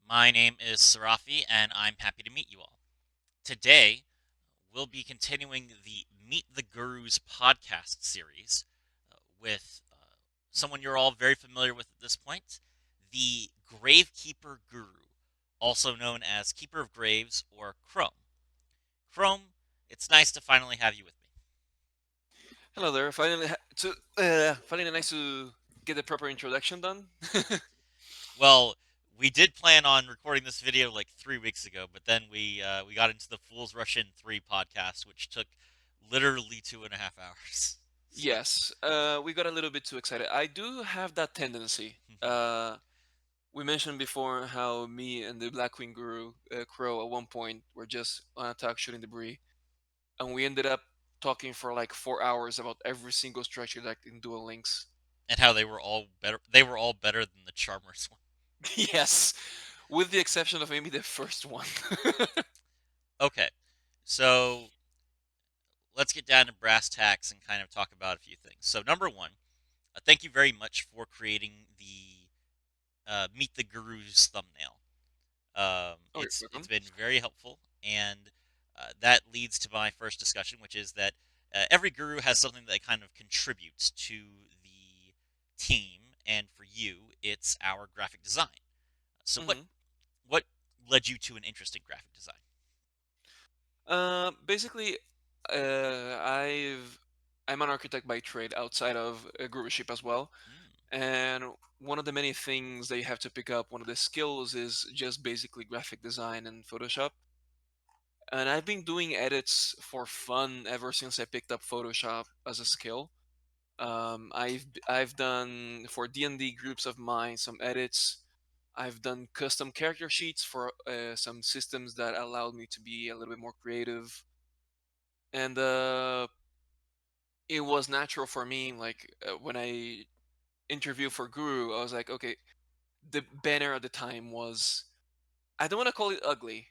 My name is Sarafi, and I'm happy to meet you all. Today, we'll be continuing the Meet the Gurus podcast series with someone you're all very familiar with at this point, the Gravekeeper Guru, also known as Keeper of Graves or Khrome. Khrome, it's nice to finally have you with me. Hello there. Finally nice to get the proper introduction done. Well, we did plan on recording this video like 3 weeks ago, but then we got into the Fools Rush In 3 podcast, which took literally 2.5 hours. So, Yes, we got a little bit too excited. I do have that tendency. We mentioned before how me and the Black Queen Guru Crow at one point were just on attack shooting debris, and we ended up talking for like 4 hours about every single structure that in Duel Links. and how they were all better. They were all better than the Charmers one. Yes, with the exception of maybe the first one. Okay, so let's get down to brass tacks and kind of talk about a few things. So, number one, thank you very much for creating the Meet the Gurus thumbnail. Oh, you're It's welcome. been very helpful, and that leads to my first discussion, which is that every guru has something that kind of contributes to the team, and for you, it's our graphic design. So, what hmm what led you to an interest in graphic design? Basically, I'm an architect by trade outside of guruship as well, Mm. and one of the many things that you have to pick up, one of the skills is just basically graphic design and Photoshop. And I've been doing edits for fun ever since I picked up Photoshop as a skill. I've done for D&D groups of mine some edits. I've done custom character sheets for some systems that allowed me to be a little bit more creative. And it was natural for me, like when I interviewed for Guru, I was like, okay, the banner at the time was, I don't want to call it ugly,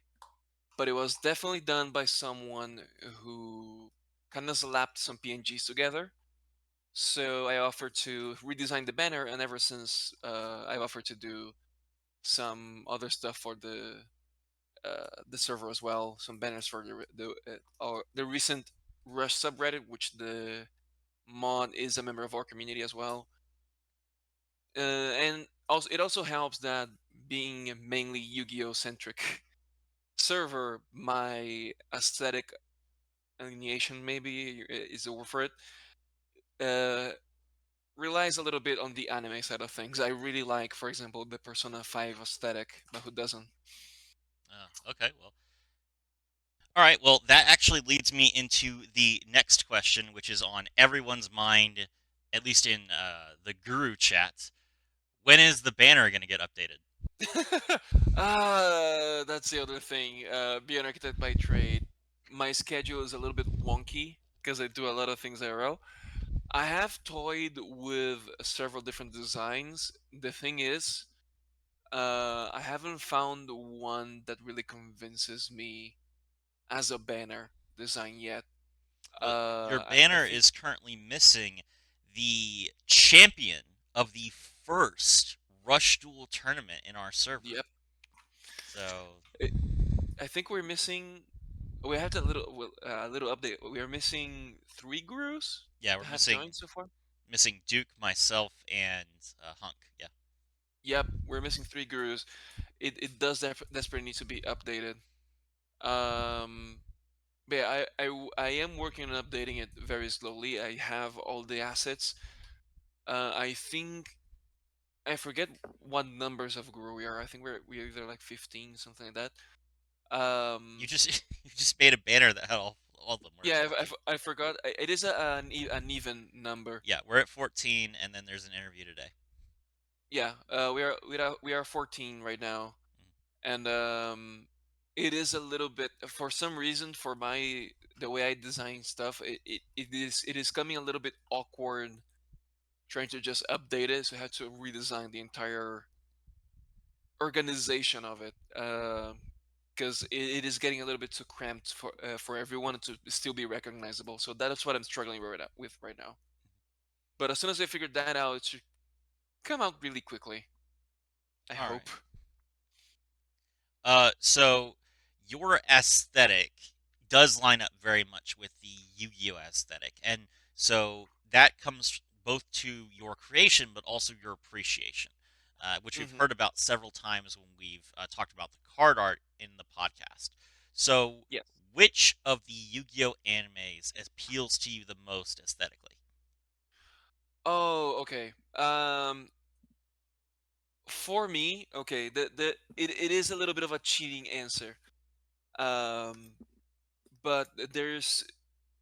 but it was definitely done by someone who kind of slapped some PNGs together. So I offered to redesign the banner, and ever since I've offered to do some other stuff for the server as well, some banners for the recent Rush subreddit, which the mod is a member of our community as well. And also it also helps that being a mainly Yu-Gi-Oh centric server, my aesthetic alienation maybe is the word for it. Uh, Relies a little bit on the anime side of things. I really like, for example, the Persona 5 aesthetic, but who doesn't? Okay, well, all right. Well, that actually leads me into the next question, which is on everyone's mind, at least in the Guru chat. When is the banner going to get updated? That's the other thing. Be an architect by trade. My schedule is a little bit wonky because I do a lot of things IRL. I have toyed with several different designs. The thing is, I haven't found one that really convinces me as a banner design yet. Well, your I banner think, is currently missing the champion of the first Rush Duel tournament in our server. yep. So, I I think we're missing. We have a little update. We are missing three gurus yeah, we're that have joined so far. missing Duke, myself, and Hunk. Yeah. Yep, we're missing three gurus. It does desperately need to be updated. Um, but yeah, I am working on updating it very slowly. I have all the assets. I think I forget what numbers of guru we are. I think we're either like 15, something like that. You Um, just you just made a banner that had all of them where it's yeah, 14. I forgot. It is an even number. Yeah, we're at 14, and then there's an interview today. Yeah, we are 14 right now, Mm. and it is a little bit for some reason for my the way I design stuff. It is coming a little bit awkward trying to just update it. So I had to redesign the entire organization of it because it is getting a little bit too cramped for everyone to still be recognizable. So that is what I'm struggling with right now. But as soon as I figure that out, it should come out really quickly. I All right. hope. So your aesthetic does line up very much with the Yu-Gi-Oh aesthetic, and so that comes both to your creation, but also your appreciation, which we've Hmm. heard about several times when we've talked about the card art in the podcast. So, Yes. which of the Yu-Gi-Oh animes appeals to you the most aesthetically? Oh, okay. For me, okay, it is a little bit of a cheating answer. Um, but there's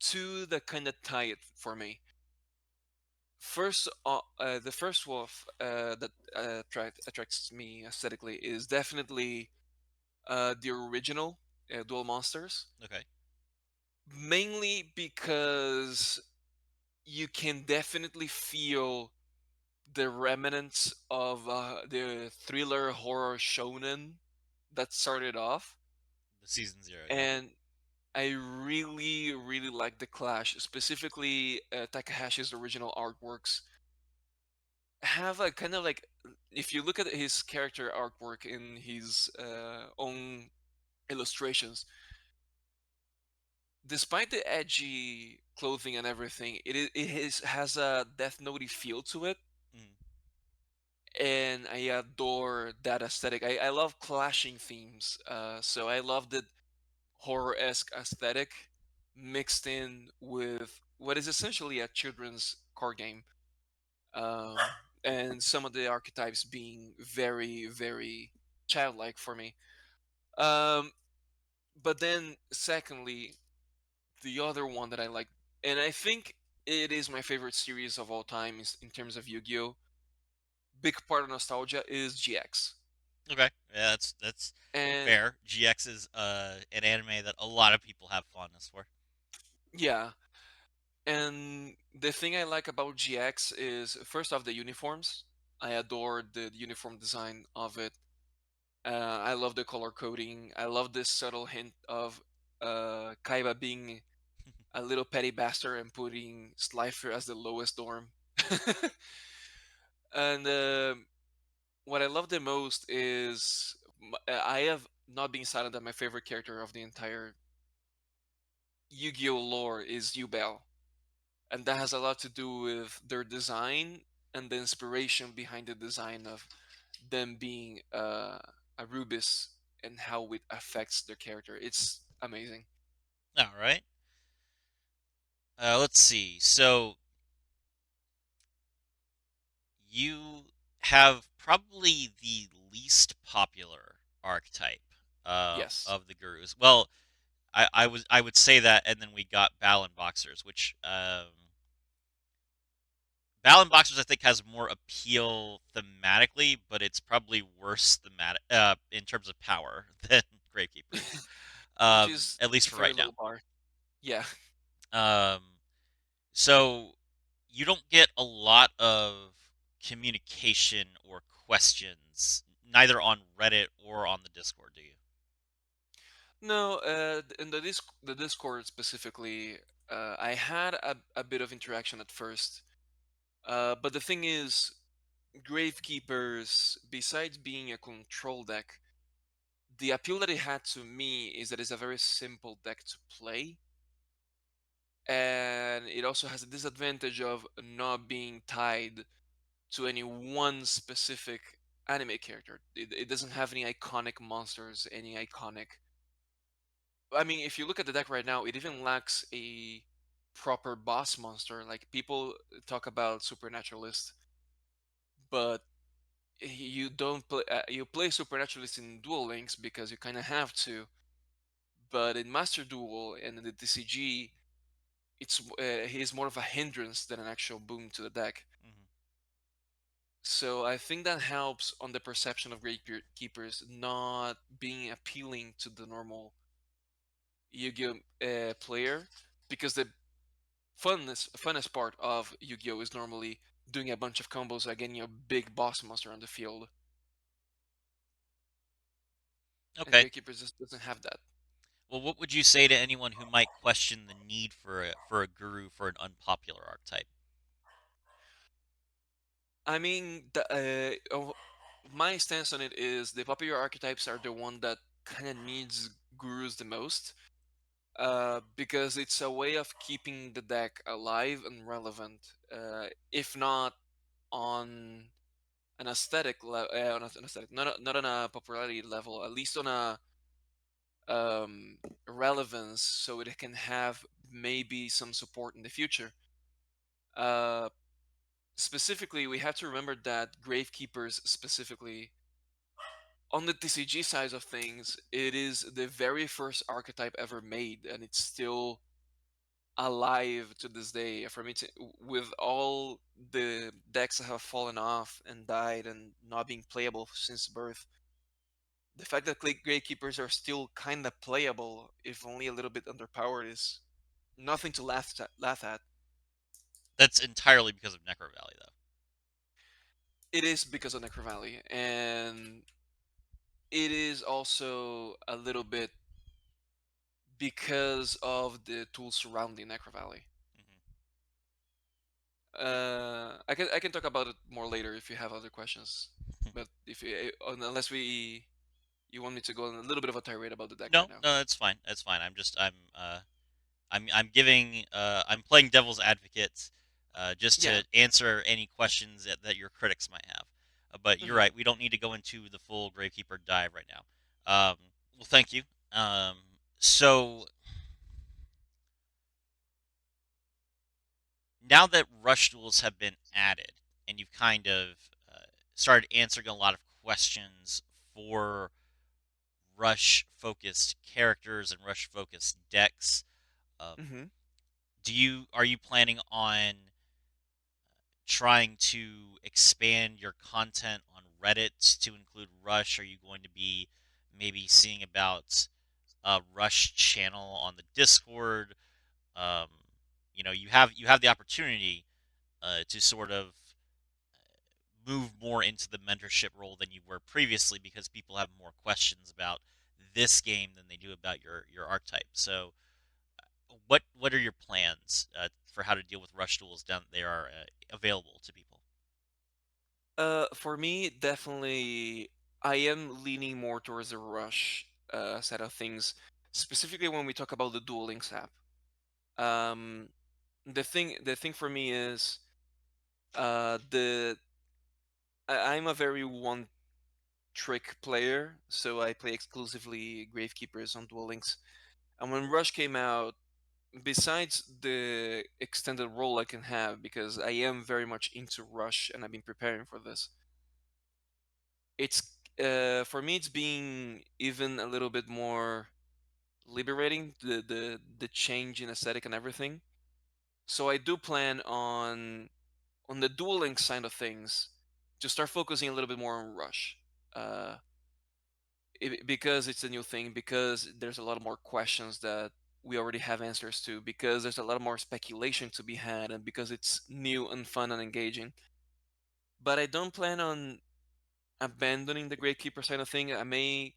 two that kind of tie it for me. The first wolf that attracts me aesthetically is definitely the original Duel Monsters, Okay, mainly because you can definitely feel the remnants of the thriller horror shonen that started off, the season zero, yeah. and I really, really like the clash. Specifically, Takahashi's original artworks have a kind of like, if you look at his character artwork in his own illustrations, despite the edgy clothing and everything, has a Death Note feel to it, Mm, and I adore that aesthetic. I love clashing themes, so I love the horror esque aesthetic mixed in with what is essentially a children's card game, um, and some of the archetypes being very, very childlike for me. Um, but then, secondly, the other one that I like, and I think it is my favorite series of all time is in terms of Yu-Gi-Oh. Big part of nostalgia is GX, okay, yeah, that's and fair. GX is an anime that a lot of people have fondness for. yeah, and the thing I like about GX is first off the uniforms. I adore the uniform design of it. I love the color coding. I love this subtle hint of Kaiba being a little petty bastard and putting Slifer as the lowest dorm. And what I love the most is I have not been silent that my favorite character of the entire Yu-Gi-Oh lore is Yubel, and that has a lot to do with their design and the inspiration behind the design of them being a Rubis and how it affects their character. It's amazing. All right. Let's see. So you have probably the least popular archetype Yes. of the gurus. Well, I would say that, and then we got Balan Boxers, which Balan Boxers I think has more appeal thematically, but it's probably worse thematic in terms of power than Gravekeeper. Which is At least a for very right now. low bar. Yeah. Um, so you don't get a lot of communication or questions, neither on Reddit or on the Discord, do you? No, in the Discord specifically, I had a bit of interaction at first. But the thing is, Gravekeepers, besides being a control deck, the appeal that it had to me is that it's a very simple deck to play, and it also has a disadvantage of not being tied to any one specific anime character. It doesn't have any iconic monsters, any iconic. I mean, if you look at the deck right now, it even lacks a proper boss monster. Like people talk about Supernaturalist, but you don't play. You play Supernaturalist in Duel Links because you kind of have to. But in Master Duel and in the DCG, he is more of a hindrance than an actual boon to the deck. Hmm. So I think that helps on the perception of Keepers not being appealing to the normal Yu-Gi-Oh player, because the funnest part of Yu-Gi-Oh is normally doing a bunch of combos and getting a big boss monster on the field, and Okay. Gravekeeper just doesn't have that. Well, what would you say to anyone who might question the need for a guru for an unpopular archetype? I mean, my stance on it is the popular archetypes are the one that kind of needs gurus the most, because it's a way of keeping the deck alive and relevant, if not on an on an aesthetic, not on a popularity level, at least on a um, relevance, so it can have maybe some support in the future. Uh, Specifically, we have to remember that Gravekeepers, specifically on the TCG side of things, it is the very first archetype ever made, and it's still alive to this day. For me, with all the decks that have fallen off and died and not being playable since birth, the fact that Gravekeepers are still kind of playable, if only a little bit underpowered, is nothing to laugh at. That's entirely because of Necro Valley, though. It is because of Necro Valley, and it is also a little bit because of the tools surrounding Necro Valley. Hmm. I can talk about it more later if you have other questions, but if unless you want me to go on a little bit of a tirade about the deck No, right now. no, that's fine. That's fine. I'm giving I'm playing devil's advocate just Yeah. to answer any questions that your critics might have. But you're Hmm. right. We don't need to go into the full Gravekeeper dive right now. Um, well, thank you. Um, so now that Rush Duels have been added, and you've kind of started answering a lot of questions for Rush focused characters and Rush focused decks, um, Hmm. are you planning on trying to expand your content on Reddit to include Rush? Are you going to be maybe seeing about a Rush channel on the Discord? Um, you have the opportunity to sort of move more into the mentorship role than you were previously because people have more questions about this game than they do about your archetype. So, what are your plans for how to deal with rush tools down they are available to people? For me, definitely, I am leaning more towards the rush side of things, specifically when we talk about the Duel Links app. Um, the thing for me is, the I'm a very one trick player, so I play exclusively Gravekeepers on Duel Links. And when Rush came out, besides the extended role I can have, because I am very much into Rush and I've been preparing for this, it's for me it's being even a little bit more liberating, the change in aesthetic and everything. So I do plan on the Duel Link side of things to start focusing a little bit more on Rush. Uh, because it's a new thing, because there's a lot more questions that we already have answers to, because there's a lot more speculation to be had, and because it's new and fun and engaging. But I don't plan on abandoning the Gravekeeper side of thing. I may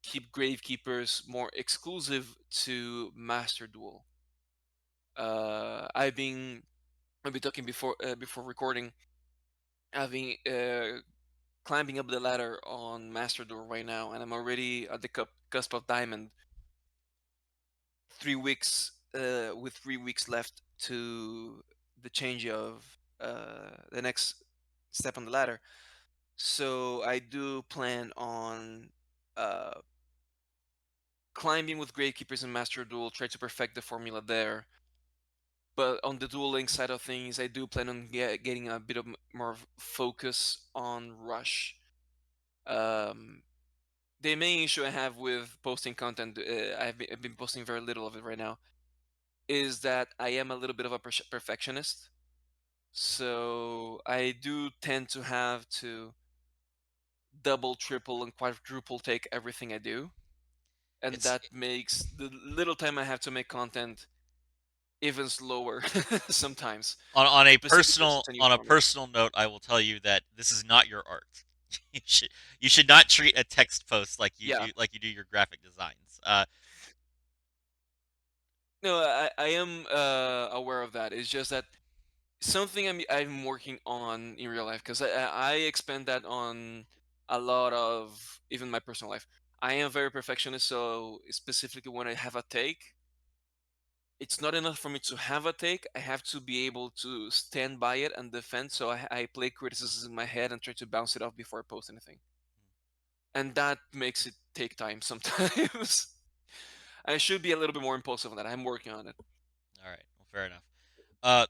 keep Gravekeepers more exclusive to Master Duel. I've been talking before recording. I've been climbing up the ladder on Master Duel right now, and I'm already at the cusp of Diamond. 3 weeks with 3 weeks left to the change of the next step on the ladder. So I do plan on uh, climbing with Gravekeepers and Master Duel, try to perfect the formula there. But on the Duel Link side of things, I do plan on getting a bit of more focus on Rush. Um, the main issue I have with posting content, I've been posting very little of it right now, is that I am a little bit of a perfectionist. So I do tend to have to double, triple, and quadruple take everything I do. And It's that makes the little time I have to make content even slower sometimes, specifically because it's a new on a format. personal note, I will tell you that this is not your art. You should not treat a text post Yeah. like you do your graphic designs. No, I am aware of that. It's just that something I'm working on in real life, because I expend that on a lot of even my personal life. I am very perfectionist, so specifically when I have a take, it's not enough for me to have a take. I have to be able to stand by it and defend. So I play criticisms in my head and try to bounce it off before I post anything, and that makes it take time sometimes. I should be a little bit more impulsive on that. I'm working on it. All right. Well, fair enough. Uh,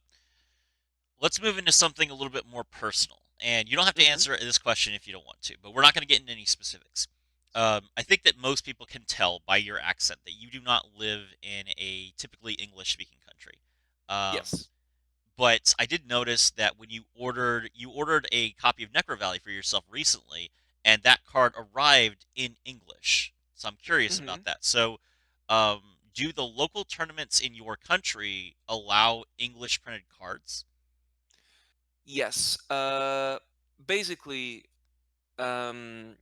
let's move into something a little bit more personal. And you don't have to Hmm. answer this question if you don't want to, but we're not going to get into any specifics. I think that most people can tell by your accent that you do not live in a typically English speaking country. Um, Yes. but I did notice that when you ordered a copy of Necro Valley for yourself recently, and that card arrived in English. So I'm curious Hmm. about that. So, um, do the local tournaments in your country allow English printed cards? Yes. Basically, um,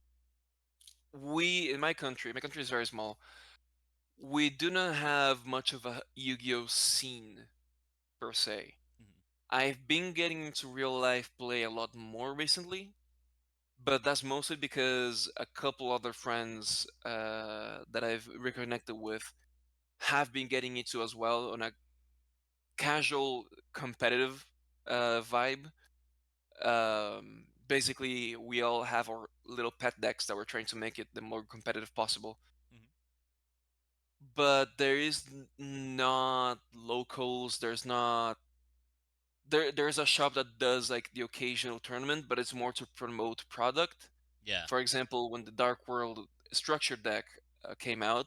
we in my country is very small. We do not have much of a Yu-Gi-Oh scene per se. Mhm. I've been getting into real life play a lot more recently, but that's mostly because a couple other friends that I've reconnected with have been getting into as well on a casual competitive vibe. Basically, we all have our little pet decks that we're trying to make it the more competitive possible. Mhm. But there is not locals. There's not there's a shop that does like the occasional tournament, but it's more to promote product. Yeah. For example, when the Dark World structure deck came out,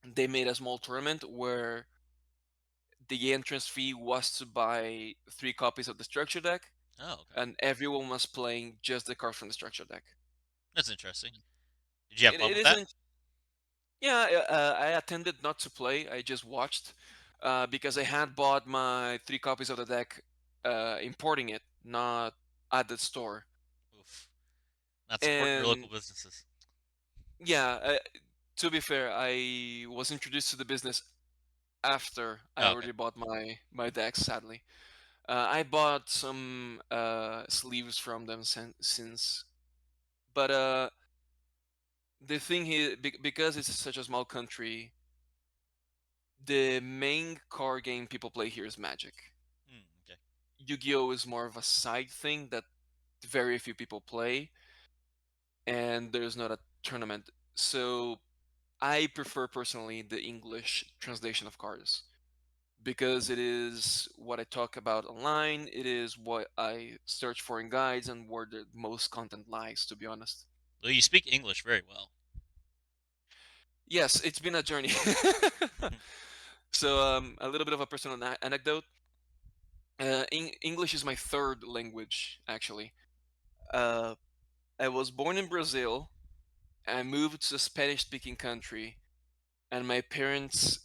they made a small tournament where the entrance fee was to buy 3 copies of the structure deck, Oh, okay. and everyone was playing just the cards from the structure deck. That's interesting. Did you have fun It with that? isn't. Yeah, I attended not to play. I just watched because I had bought my 3 copies of the deck, importing it, not at the store. Oof. Not supporting your local And businesses. yeah, to be fair, I was introduced to the business after I Oh, okay. already bought my decks. Sadly, I bought some sleeves from them since, but the thing is, because it's such a small country, the main card game people play here is Magic. Okay. Yu-Gi-Oh is more of a side thing that very few people play, and there's not a tournament. So I prefer personally the English translation of cards because it is what I talk about online. It is what I search for in guides and where the most content lies, to be honest. Well, you speak English very well. Yes, it's been a journey. So, a little bit of a personal anecdote. English is my third language, actually. Uh, I was born in Brazil. I moved to a Spanish-speaking country, and my parents,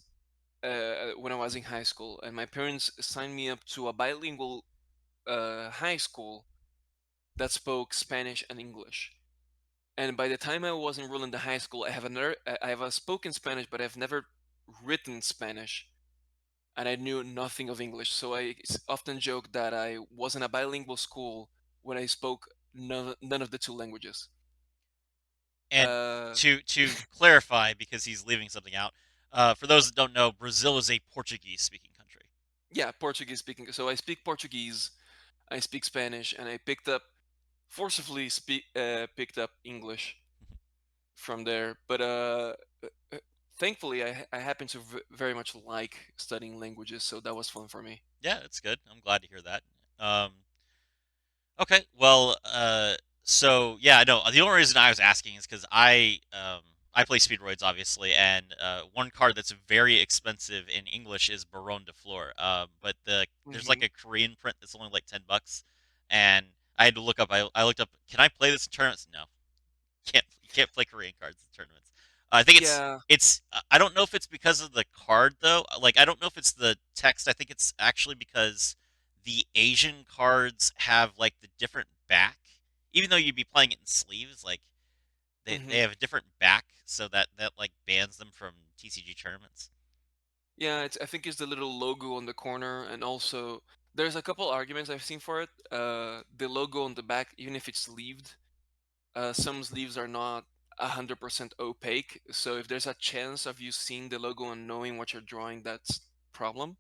when I was in high school, and my parents signed me up to a bilingual high school that spoke Spanish and English. And by the time I was enrolled in the high school, I have a spoken Spanish, but I've never written Spanish, and I knew nothing of English. So I often joke that I was in a bilingual school when I spoke none of the two languages. And Uh, to clarify, because he's leaving something out, for those that don't know, Brazil is a Portuguese-speaking country. yeah, Portuguese speaking. So I speak Portuguese, I speak Spanish, and I forcibly picked up English from there. But uh, thankfully, I happen to very much like studying languages, so that was fun for me. Yeah, that's good. I'm glad to hear that. Okay, well, so yeah, I know the only reason I was asking is because I play Speedroids obviously, and one card that's very expensive in English is Baron de Fleur. But there's like Hmm. a Korean print that's only like $10, and I had to look up. I looked up, can I play this in tournaments? No, you can't play Korean cards in tournaments. I think Yeah. I don't know if it's because of the card though. Like I don't know if it's the text. I think it's actually because the Asian cards have like the different back. Even though you'd be playing it in sleeves, like they Hmm. have a different back, so that like bans them from TCG tournaments. Yeah, I think it's the little logo on the corner, and also there's a couple arguments I've seen for it. The logo on the back, even if it's sleeved, some sleeves are not 100% opaque. So if there's a chance of you seeing the logo and knowing what you're drawing, that's problem.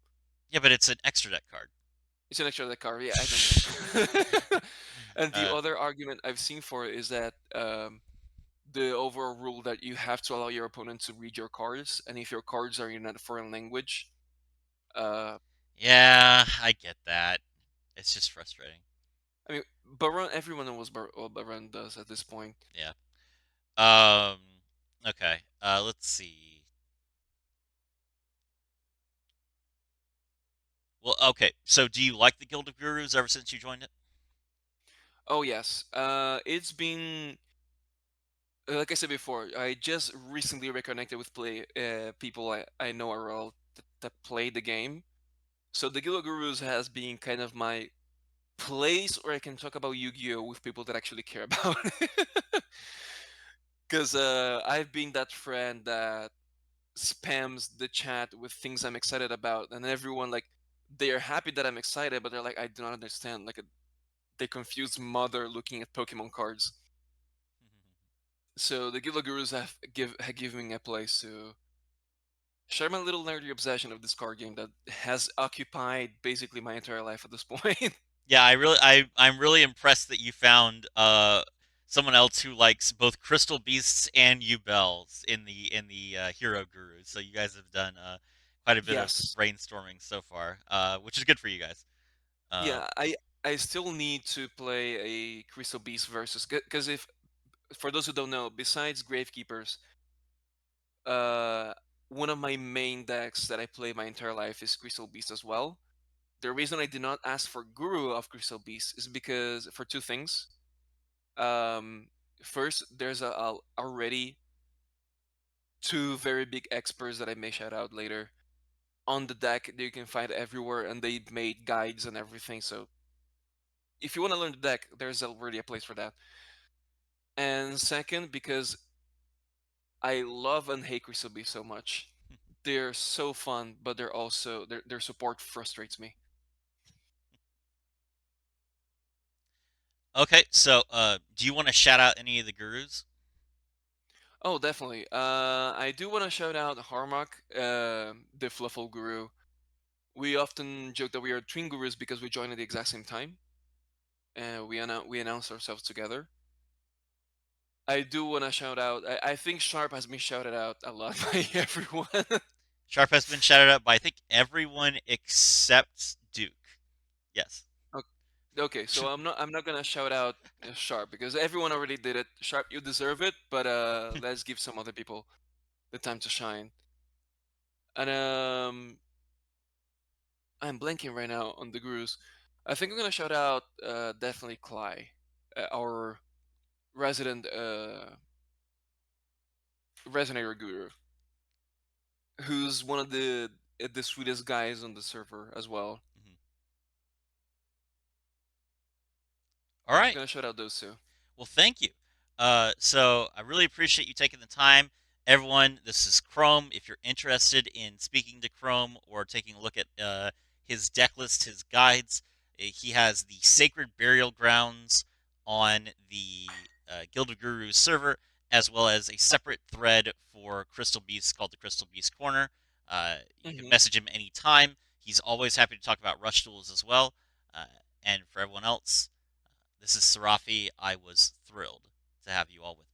Yeah, but it's an extra deck card. It's an extra card. Yeah, I don't know. And the uh, other argument I've seen for it is that the overall rule that you have to allow your opponent to read your cards, and if your cards are in a foreign language, uh, yeah, I get that. It's just frustrating. I mean, Baron, everyone knows what Baron does at this point. Yeah. Um. Okay. Let's see. Well, okay. So, do you like the Guild of Gurus ever since you joined it? Oh yes, it's been like I said before. I just recently reconnected with play people I know are all that play the game. So the Guild of Gurus has been kind of my place where I can talk about Yu-Gi-Oh with people that actually care about it. Because I've been that friend that spams the chat with things I'm excited about, and everyone like they are happy that I'm excited, but they're like, I do not understand. Like they confused mother looking at Pokemon cards. So the Guild Gurus have given me a place to share my little nerdy obsession of this card game that has occupied basically my entire life at this point. Yeah, I'm really impressed that you found someone else who likes both Crystal Beasts and Bells in the Hero Gurus. So you guys have done quite a bit of Yes. brainstorming so far, which is good for you guys. Um, Yeah, I still need to play a Crystal Beast versus because if for those who don't know, besides Gravekeepers, uh, one of my main decks that I play my entire life is Crystal Beast as well. The reason I did not ask for Guru of Crystal Beast is because for two things. Um, First, there's already two very big experts that I may shout out later on the deck that you can find everywhere, and they made guides and everything. So if you want to learn the deck, there's already a place for that. And second, because I love and hate Crystal Beast so much. They're so fun, but they're also their support frustrates me. okay, so do you want to shout out any of the gurus? Oh, definitely. I do want to shout out Harmok, the Fluffle Guru. We often joke that we are twin gurus because we joined at the exact same time. We announce ourselves together. I do want to shout out. I think Sharp has been shouted out a lot by everyone. Sharp has been shouted out by I think everyone except Duke. Yes. Okay, so I'm not gonna shout out Sharp because everyone already did it. Sharp, you deserve it, but let's give some other people the time to shine. And I'm blanking right now on the gurus. I think I'm gonna shout out definitely Cly, our resident resonator guru, who's one of the sweetest guys on the server as well. Mhm. All I'm right. gonna shout out those two. Well, thank you. So I really appreciate you taking the time. Everyone, this is Khrome. If you're interested in speaking to Khrome or taking a look at his deck list, his guides, he has the Sacred Burial Grounds on the Guild of Gurus server, as well as a separate thread for Crystal Beasts called the Crystal Beast Corner. You can Hmm. message him anytime. He's always happy to talk about Rush Duels as well. Uh, and for everyone else, this is Sarafi. I was thrilled to have you all with me.